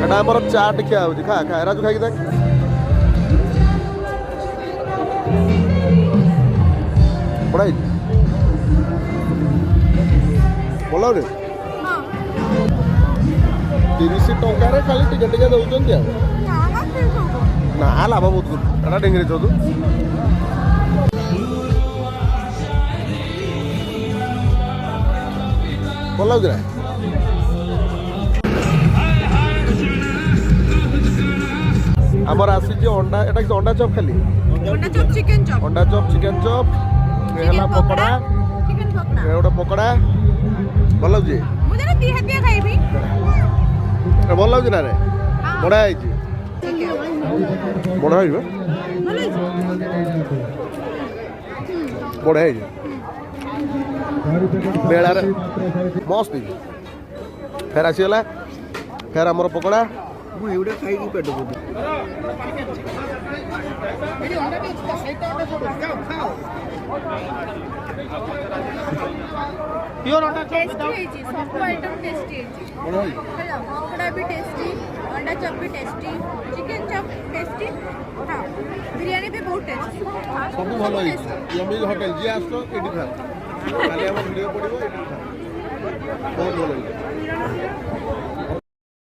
एटा हमर चाट खिया होची खा खा राजू खाई देख पड़ाई बोला रे 30 टंका रे खाली टिकट टिके दउचंती ना लाभ बहुत एटा डेंगरी छो तू बोला जरा आमर आसी अंडा एटा कि अंडा चॉप खाली अंडा चॉप चिकन चॉप हेला पकोड़ा चिकन पकोड़ा एटा पकोड़ा भल लाଗୁଛି मुझे ना दी हतिया खाइबी भल लाଗୁଛି ना रे बड़ा है जी ठीक है बड़ा है बा भलो बड़ा है जी बेला रे मस्त फेर आसीगला फेर आमर पकोड़ा ମୁଁ ଏଉଡା ଖାଇକି ପେଟ ପୁରି प्योर अंडा टेस्टी है जी सब आइटम टेस्टी है जी बड़ा है हेलो पकोड़ा भी टेस्टी अंडा चॉप भी टेस्टी चिकन चॉप टेस्टी हां बिरयानी भी बहुत टेस्टी सब भल है यमी होटल जी आसो एडी खा खाली हम वीडियो पडिबो एडी खा बहुत भल है